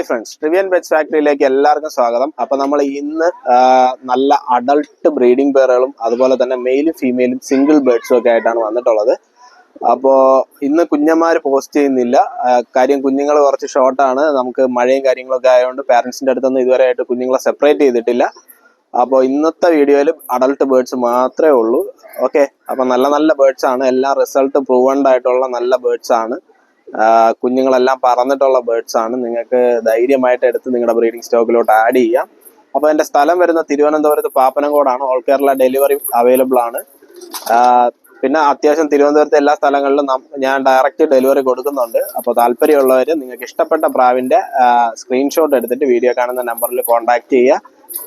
Hi friends, ട്രിവിയൻ pets ഫാക്ടറിയിലേക്ക് എല്ലാവർക്കും സ്വാഗതം. അപ്പോൾ നമ്മൾ ഇന്ന് നല്ല അഡൾട്ട് ബ്രീഡിംഗ് പെയറുകളും അതുപോലെ തന്നെ മെയിലും ഫീമെയിലും സിംഗിൾ ബേർഡ്സും ഒക്കെ ആയിട്ടാണ് വന്നിട്ടുള്ളത്. അപ്പോൾ ഇന്ന് കുഞ്ഞന്മാർ പോസ്റ്റ് ചെയ്യുന്നില്ല, കാര്യം കുഞ്ഞുങ്ങൾ കുറച്ച് ഷോർട്ടാണ്. നമുക്ക് മഴയും കാര്യങ്ങളൊക്കെ ആയതുകൊണ്ട് പാരൻസിൻ്റെ അടുത്തൊന്നും ഇതുവരെ ആയിട്ട് കുഞ്ഞുങ്ങളെ സെപ്പറേറ്റ് ചെയ്തിട്ടില്ല. അപ്പോൾ ഇന്നത്തെ വീഡിയോയിൽ അഡൾട്ട് ബേർഡ്സ് മാത്രമേ ഉള്ളൂ. ഓക്കെ, അപ്പോൾ നല്ല നല്ല ബേർഡ്സ് ആണ്, എല്ലാം റിസൾട്ട് പ്രൂവൺഡ് ആയിട്ടുള്ള നല്ല ബേർഡ്സ് ആണ്. കുഞ്ഞുങ്ങളെല്ലാം പറന്നിട്ടുള്ള ബേർഡ്സ് ആണ്. നിങ്ങൾക്ക് ധൈര്യമായിട്ട് എടുത്ത് നിങ്ങളുടെ ബ്രീഡിംഗ് സ്റ്റോക്കിലോട്ട് ആഡ് ചെയ്യാം. അപ്പോൾ എൻ്റെ സ്ഥലം വരുന്ന തിരുവനന്തപുരത്ത് പാപ്പനംകോടാണ്. ഓൾ കേരള ഡെലിവറി അവൈലബിൾ ആണ്. പിന്നെ അത്യാവശ്യം തിരുവനന്തപുരത്തെ എല്ലാ സ്ഥലങ്ങളിലും ഞാൻ ഡയറക്റ്റ് ഡെലിവറി കൊടുക്കുന്നുണ്ട്. അപ്പോൾ താല്പര്യമുള്ളവർ നിങ്ങൾക്ക് ഇഷ്ടപ്പെട്ട പ്രാവിൻ്റെ സ്ക്രീൻഷോട്ട് എടുത്തിട്ട് വീഡിയോ കാണുന്ന നമ്പറിൽ കോൺടാക്ട് ചെയ്യുക.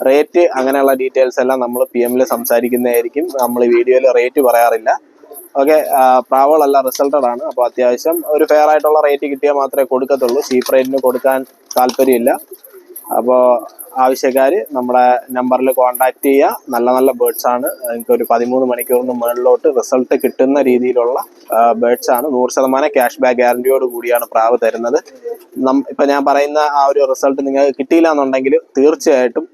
റേറ്റ് അങ്ങനെയുള്ള ഡീറ്റെയിൽസ് എല്ലാം നമ്മൾ PM സംസാരിക്കുന്നതായിരിക്കും. നമ്മൾ ഈ വീഡിയോയിൽ റേറ്റ് പറയാറില്ല. ഓക്കെ, പ്രാവുകളെല്ലാം റിസൾട്ടഡ് ആണ്. അപ്പോൾ അത്യാവശ്യം ഒരു ഫെയർ ആയിട്ടുള്ള റേറ്റ് കിട്ടിയാൽ മാത്രമേ കൊടുക്കത്തുള്ളൂ. ചീപ്പ് റേറ്റിന് കൊടുക്കാൻ താല്പര്യമില്ല. അപ്പോൾ ആവശ്യക്കാർ നമ്മുടെ നമ്പറിൽ കോൺടാക്ട് ചെയ്യുക. നല്ല നല്ല ബേർഡ്സ് ആണ്. എനിക്കൊരു 13 മണിക്കൂറിന് മുകളിലോട്ട് റിസൾട്ട് കിട്ടുന്ന രീതിയിലുള്ള ബേർഡ്സ് ആണ്. 100% ക്യാഷ് ബാക്ക് ഗ്യാരണ്ടിയോട് കൂടിയാണ് പ്രാവ് തരുന്നത്. ഇപ്പം ഞാൻ പറയുന്ന ആ ഒരു റിസൾട്ട് നിങ്ങൾക്ക് കിട്ടിയില്ല എന്നുണ്ടെങ്കിൽ തീർച്ചയായിട്ടും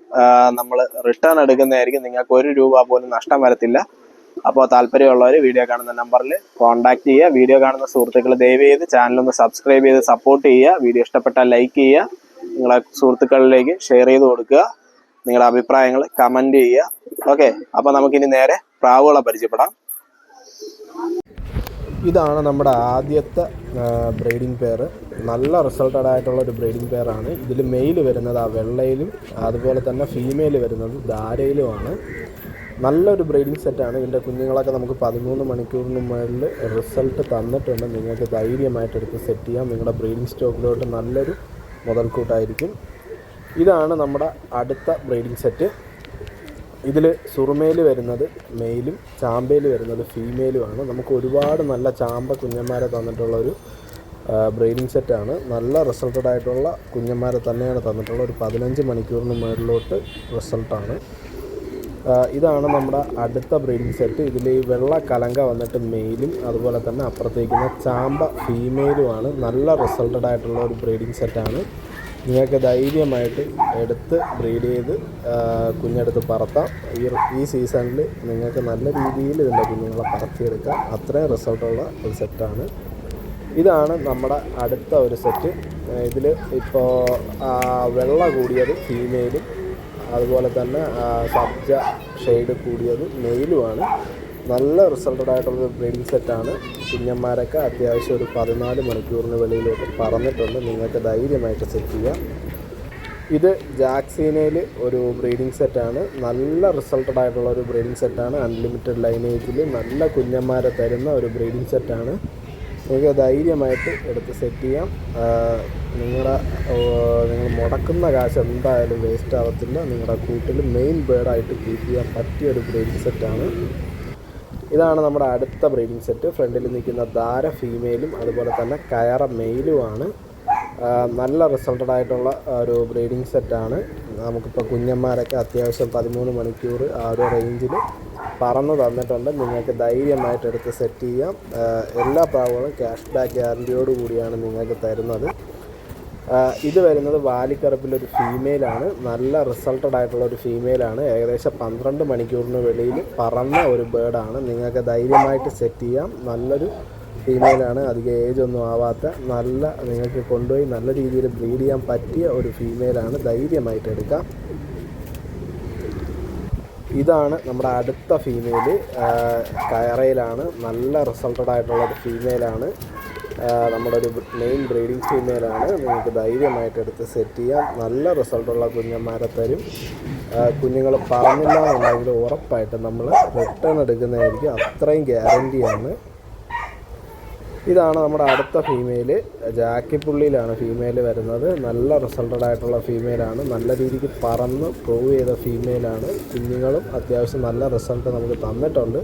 നമ്മൾ റിട്ടേൺ എടുക്കുന്നതായിരിക്കും. നിങ്ങൾക്ക് ₹1 പോലും നഷ്ടം വരത്തില്ല. അപ്പോൾ താല്പര്യമുള്ളവർ വീഡിയോ കാണുന്ന നമ്പറിൽ കോൺടാക്ട് ചെയ്യുക. വീഡിയോ കാണുന്ന സുഹൃത്തുക്കൾ ദയവ് ചെയ്ത് ചാനലൊന്ന് സബ്സ്ക്രൈബ് ചെയ്ത് സപ്പോർട്ട് ചെയ്യുക. വീഡിയോ ഇഷ്ടപ്പെട്ടാൽ ലൈക്ക് ചെയ്യുക. നിങ്ങളെ സുഹൃത്തുക്കളിലേക്ക് ഷെയർ ചെയ്ത് കൊടുക്കുക. നിങ്ങളുടെ അഭിപ്രായങ്ങൾ കമൻറ്റ് ചെയ്യുക. ഓക്കെ, അപ്പോൾ നമുക്കിനി നേരെ പ്രാവുകളെ പരിചയപ്പെടാം. ഇതാണ് നമ്മുടെ ആദ്യത്തെ ബ്രീഡിംഗ് പെയർ. നല്ല റിസൾട്ടഡ് ആയിട്ടുള്ളൊരു ബ്രീഡിംഗ് പെയറാണ്. ഇതിൽ മെയിൽ വരുന്നത് ആ വെള്ളയിലും അതുപോലെ തന്നെ ഫീമെയിൽ വരുന്നത് ധാരയിലുമാണ്. നല്ലൊരു ബ്രീഡിംഗ് സെറ്റാണ്. ഇതിൻ്റെ കുഞ്ഞുങ്ങളൊക്കെ നമുക്ക് 13 മണിക്കൂറിന് മുകളിൽ റിസൾട്ട് തന്നിട്ടുണ്ട്. നിങ്ങൾക്ക് ധൈര്യമായിട്ട് എടുത്ത് സെറ്റ് ചെയ്യാം. നിങ്ങളുടെ ബ്രീഡിംഗ് സ്റ്റോക്കിലോട്ട് നല്ലൊരു മുതൽക്കൂട്ടായിരിക്കും. ഇതാണ് നമ്മുടെ അടുത്ത ബ്രീഡിംഗ് സെറ്റ്. ഇതിൽ സുറുമയിൽ വരുന്നത് മെയിലും ചാമ്പയിൽ വരുന്നത് ഫീമെയിലുമാണ്. നമുക്ക് ഒരുപാട് നല്ല ചാമ്പ കുഞ്ഞന്മാരെ തന്നിട്ടുള്ളൊരു ബ്രീഡിംഗ് സെറ്റാണ്. നല്ല റിസൾട്ടഡ് ആയിട്ടുള്ള കുഞ്ഞന്മാരെ തന്നെയാണ് തന്നിട്ടുള്ള. ഒരു 15 മണിക്കൂറിന് മുകളിലോട്ട് റിസൾട്ടാണ്. ഇതാണ് നമ്മുടെ അടുത്ത ബ്രീഡിംഗ് സെറ്റ്. ഇതിൽ ഈ വെള്ള കലങ്ക വന്നിട്ട് മെയിലും അതുപോലെ തന്നെ അപ്പുറത്തേക്കുന്ന ചാമ്പ ഫീമെയിലുമാണ്. നല്ല റിസൾട്ടഡ് ആയിട്ടുള്ള ഒരു ബ്രീഡിംഗ് സെറ്റാണ്. നിങ്ങൾക്ക് ധൈര്യമായിട്ട് എടുത്ത് ബ്രീഡ് ചെയ്ത് കുഞ്ഞെടുത്ത് പറത്താം. ഈ സീസണിൽ നിങ്ങൾക്ക് നല്ല രീതിയിൽ ഇതിൻ്റെ കുഞ്ഞുങ്ങളെ പറത്തിയെടുക്കാം. അത്രയും റിസൾട്ടുള്ള ഒരു സെറ്റാണ്. ഇതാണ് നമ്മുടെ അടുത്ത ഒരു സെറ്റ്. ഇതിൽ ഇപ്പോൾ വെള്ള കൂടിയത് ഫീമെയിലും അതുപോലെ തന്നെ സബ്ജ ഷെയ്ഡ് കൂടിയത് മെയിലുമാണ്. നല്ല റിസൾട്ടഡ് ആയിട്ടുള്ളൊരു ബ്രീഡിംഗ് സെറ്റാണ്. കുഞ്ഞന്മാരൊക്കെ അത്യാവശ്യം ഒരു 14 മണിക്കൂറിന് വെളിയിലോട്ട് പറന്നിട്ടുണ്ട്. നിങ്ങൾക്ക് ധൈര്യമായിട്ട് സെറ്റ് ചെയ്യാം. ഇത് ജാക്സീനയിൽ ഒരു ബ്രീഡിംഗ് സെറ്റാണ്. നല്ല റിസൾട്ടഡ് ആയിട്ടുള്ള ഒരു ബ്രീഡിംഗ് സെറ്റാണ്. അൺലിമിറ്റഡ് ലൈനേജിൽ നല്ല കുഞ്ഞന്മാരെ തരുന്ന ഒരു ബ്രീഡിംഗ് സെറ്റാണ്. നിങ്ങൾക്ക് ധൈര്യമായിട്ട് എടുത്ത് സെറ്റ് ചെയ്യാം. നിങ്ങൾ മുടക്കുന്ന കാശ് എന്തായാലും വേസ്റ്റ് ആവത്തില്ല. നിങ്ങളുടെ കൂട്ടിൽ മെയിൻ ബേർഡായിട്ട് കീപ്പ് ചെയ്യാൻ പറ്റിയൊരു ബ്രീഡിംഗ് സെറ്റാണ്. ഇതാണ് നമ്മുടെ അടുത്ത ബ്രീഡിംഗ് സെറ്റ്. ഫ്രണ്ടിൽ നിൽക്കുന്ന ധാര ഫീമെയിലും അതുപോലെ തന്നെ കയറ മെയിലുമാണ്. നല്ല റിസൾട്ടഡ് ആയിട്ടുള്ള ഒരു ബ്രീഡിംഗ് സെറ്റാണ്. നമുക്കിപ്പോൾ കുഞ്ഞന്മാരൊക്കെ അത്യാവശ്യം 13 മണിക്കൂർ ആ ഒരു റേഞ്ചിൽ പറന്ന് തന്നിട്ടുണ്ട്. നിങ്ങൾക്ക് ധൈര്യമായിട്ട് എടുത്ത് സെറ്റ് ചെയ്യാം. എല്ലാ പ്രാവുകളും ക്യാഷ് ബാക്ക് ഗ്യാരണ്ടിയോട് കൂടിയാണ് നിങ്ങൾക്ക് തരുന്നത്. ഇത് വരുന്നത് വാലിക്കറുപ്പിലൊരു ഫീമെയിലാണ്. നല്ല റിസൾട്ടഡ് ആയിട്ടുള്ള ഒരു ഫീമെയിലാണ്. ഏകദേശം 12 മണിക്കൂറിന് വെളിയിൽ പറന്ന ഒരു ബേർഡാണ്. നിങ്ങൾക്ക് ധൈര്യമായിട്ട് സെറ്റ് ചെയ്യാം. നല്ലൊരു ഫീമെയിലാണ്. അധികം ഏജ് ഒന്നും ആവാത്ത നല്ല നിങ്ങൾക്ക് കൊണ്ടുപോയി നല്ല രീതിയിൽ ബ്രീഡ് ചെയ്യാൻ പറ്റിയ ഒരു ഫീമെയിലാണ്. ധൈര്യമായിട്ട് എടുക്കാം. ഇതാണ് നമ്മുടെ അടുത്ത ഫീമെയിൽ. കയറയിലാണ്. നല്ല റിസൾട്ടഡ് ആയിട്ടുള്ളൊരു ഫീമെയിലാണ്. നമ്മുടെ ഒരു മെയിൻ ബ്രീഡിംഗ് ഫീമെയിലാണ്. നിങ്ങൾക്ക് ധൈര്യമായിട്ട് എടുത്ത് സെറ്റ് ചെയ്യാം. നല്ല റിസൾട്ടുള്ള കുഞ്ഞന്മാരെ തരും. കുഞ്ഞുങ്ങൾ പറഞ്ഞില്ല എന്നുണ്ടെങ്കിൽ ഉറപ്പായിട്ടും നമ്മൾ റിട്ടേൺ എടുക്കുന്നതായിരിക്കും. അത്രയും ഗ്യാരണ്ടിയാണ്. ഇതാണ് നമ്മുടെ അടുത്ത ഫീമെയിൽ. ജാക്കിപ്പുള്ളിയിലാണ് ഫീമെയിൽ വരുന്നത്. നല്ല റിസൾട്ടഡ് ആയിട്ടുള്ള ഫീമെയിലാണ്. നല്ല രീതിക്ക് പറന്ന് പ്രൂവ് ചെയ്ത ഫീമെയിലാണ്. കുഞ്ഞുങ്ങളും അത്യാവശ്യം നല്ല റിസൾട്ട് നമുക്ക് തന്നിട്ടുണ്ട്.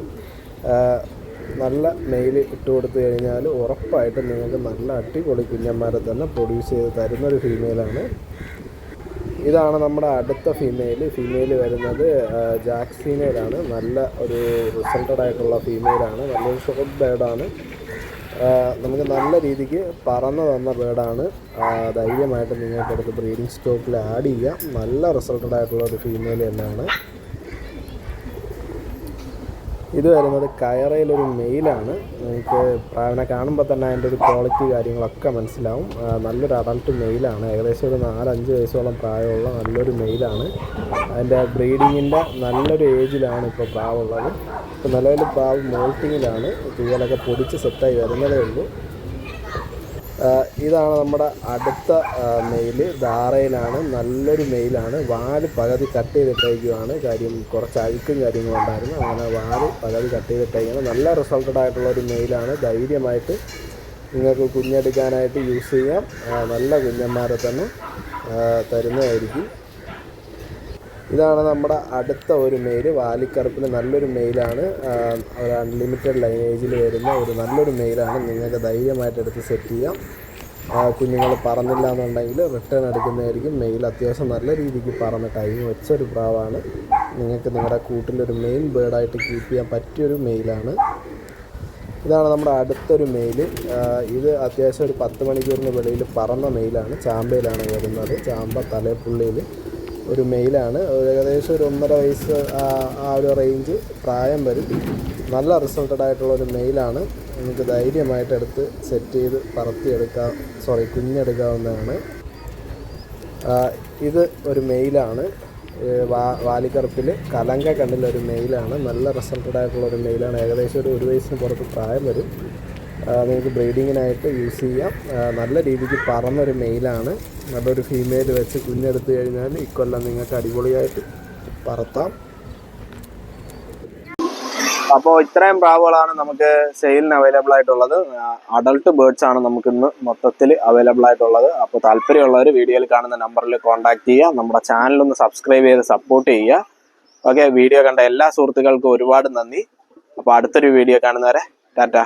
നല്ല മെയിൽ ഇട്ട് കൊടുത്തു കഴിഞ്ഞാൽ ഉറപ്പായിട്ടും നിങ്ങൾക്ക് നല്ല അടിപൊളി കുഞ്ഞന്മാരെ തന്നെ പ്രൊഡ്യൂസ് ചെയ്ത് തരുന്നൊരു ഫീമെയിലാണ്. ഇതാണ് നമ്മുടെ അടുത്ത ഫീമെയിൽ വരുന്നത് ജാക്സീനയിലാണ്. നല്ല ഒരു റിസൾട്ടഡ് ആയിട്ടുള്ള ഫീമെയിലാണ്. നല്ലൊരു ഷോർട്ട് ബേർഡാണ്. നമുക്ക് നല്ല രീതിക്ക് പറന്ന് തന്ന ബേഡാണ്. ധൈര്യമായിട്ട് നിങ്ങൾക്കെടുത്ത് ബ്രീഡിംഗ് സ്റ്റോക്കിൽ ആഡ് ചെയ്യാം. നല്ല റിസൾട്ടഡ് ആയിട്ടുള്ള ഒരു ഫീമെയിൽ തന്നെയാണ്. ഇത് വരുന്നത് കയറയിലൊരു മെയിലാണ്. നിങ്ങൾക്ക് പ്രാവിനെ കാണുമ്പോൾ തന്നെ അതിൻ്റെ ഒരു ക്വാളിറ്റി കാര്യങ്ങളൊക്കെ മനസ്സിലാവും. നല്ലൊരു അഡൾട്ട് മെയിലാണ്. ഏകദേശം ഒരു 4-5 വയസ്സോളം പ്രായമുള്ള നല്ലൊരു മെയിലാണ്. അതിൻ്റെ ബ്രീഡിങ്ങിൻ്റെ നല്ലൊരു ഏജിലാണ് ഇപ്പോൾ പ്രാവുള്ളത്. ഇപ്പോൾ നിലവിൽ പ്രാവ് മോൾട്ടിങ്ങിലാണ്. തൂവലൊക്കെ പൊടിച്ച് സെറ്റായി വരുന്നതേ ഉള്ളൂ. ഇതാണ് നമ്മുടെ അടുത്ത മെയില്. ധാരയിലാണ്. നല്ലൊരു മെയിലാണ്. വാല് പകുതി കട്ട് ചെയ്തിട്ടേക്കുവാണ്. കാര്യം കുറച്ച് അഴുക്കും കാര്യങ്ങളും ഉണ്ടായിരുന്നു. അങ്ങനെ വാല് പകുതി കട്ട് ചെയ്തിട്ടേക്കാണ്. നല്ല റിസൾട്ടഡ് ആയിട്ടുള്ള ഒരു മെയിലാണ്. ധൈര്യമായിട്ട് നിങ്ങൾക്ക് കുഞ്ഞെടുക്കാനായിട്ട് യൂസ് ചെയ്യാം. നല്ല കുഞ്ഞന്മാരെ തന്നെ തരുന്നതായിരിക്കും. ഇതാണ് നമ്മുടെ അടുത്ത ഒരു മെയിൽ. വാലിക്കറുപ്പിൽ നല്ലൊരു മെയിലാണ്. ഒരു അൺലിമിറ്റഡ് ലൈനേജിൽ വരുന്ന ഒരു നല്ലൊരു മെയിലാണ്. നിങ്ങൾക്ക് ധൈര്യമായിട്ട് എടുത്ത് സെറ്റ് ചെയ്യാം. കുഞ്ഞുങ്ങൾ പറന്നില്ല എന്നുണ്ടെങ്കിൽ റിട്ടേൺ എടുക്കുന്നതായിരിക്കും. മെയിൽ അത്യാവശ്യം നല്ല രീതിക്ക് പറന്ന് ടൈം വെച്ചൊരു പ്രാവാണ്. നിങ്ങൾക്ക് നിങ്ങളുടെ കൂട്ടിലൊരു മെയിൻ ബേർഡായിട്ട് കീപ്പ് ചെയ്യാൻ പറ്റിയൊരു മെയിലാണ്. ഇതാണ് നമ്മുടെ അടുത്തൊരു മെയിൽ. ഇത് അത്യാവശ്യം ഒരു 10 മണിക്കൂറിന് വെളിയിൽ പറന്ന മെയിലാണ്. ചാമ്പയിലാണ് വരുന്നത്. ചാമ്പ തലേപ്പുള്ളിയിൽ ഒരു മെയിലാണ്. ഏകദേശം ഒരു 1.5 വയസ്സ് ആ ഒരു റേഞ്ച് പ്രായം വരും. നല്ല റിസൾട്ടഡ് ആയിട്ടുള്ള ഒരു മെയിലാണ്. നമുക്ക് ധൈര്യമായിട്ട് എടുത്ത് സെറ്റ് ചെയ്ത് കുഞ്ഞെടുക്കാവുന്നതാണ്. ഇത് ഒരു മെയിലാണ്. വാലിക്കറുപ്പിൽ കലങ്ക കണ്ണിലൊരു മെയിലാണ്. നല്ല റിസൾട്ടഡ് ആയിട്ടുള്ള ഒരു മെയിലാണ്. ഏകദേശം ഒരു 1 വയസ്സിന് പുറത്ത് പ്രായം വരും. നിങ്ങൾക്ക് ബ്രീഡിങ്ങിനായിട്ട് യൂസ് ചെയ്യാം. നല്ല രീതിക്ക് പറന്നൊരു മെയിലാണ്. നല്ലൊരു ഫീമെയിൽ വെച്ച് കുഞ്ഞെടുത്ത് കഴിഞ്ഞാൽ ഇക്കൊല്ലം നിങ്ങൾക്ക് അടിപൊളിയായിട്ട് പറത്താം. അപ്പോൾ ഇത്രയും പ്രാവുകളാണ് നമുക്ക് സെയിലിന് അവൈലബിൾ ആയിട്ടുള്ളത്. അഡൾട്ട് ബേർഡ്സ് ആണ് നമുക്കിന്ന് മൊത്തത്തിൽ അവൈലബിൾ ആയിട്ടുള്ളത്. അപ്പോൾ താല്പര്യമുള്ളവർ വീഡിയോയിൽ കാണുന്ന നമ്പറിൽ കോൺടാക്ട് ചെയ്യുക. നമ്മുടെ ചാനലൊന്ന് സബ്സ്ക്രൈബ് ചെയ്ത് സപ്പോർട്ട് ചെയ്യുക. ഓക്കെ, വീഡിയോ കണ്ട എല്ലാ സുഹൃത്തുക്കൾക്കും ഒരുപാട് നന്ദി. അപ്പോൾ അടുത്തൊരു വീഡിയോ കാണുന്നവരെ ടാറ്റ.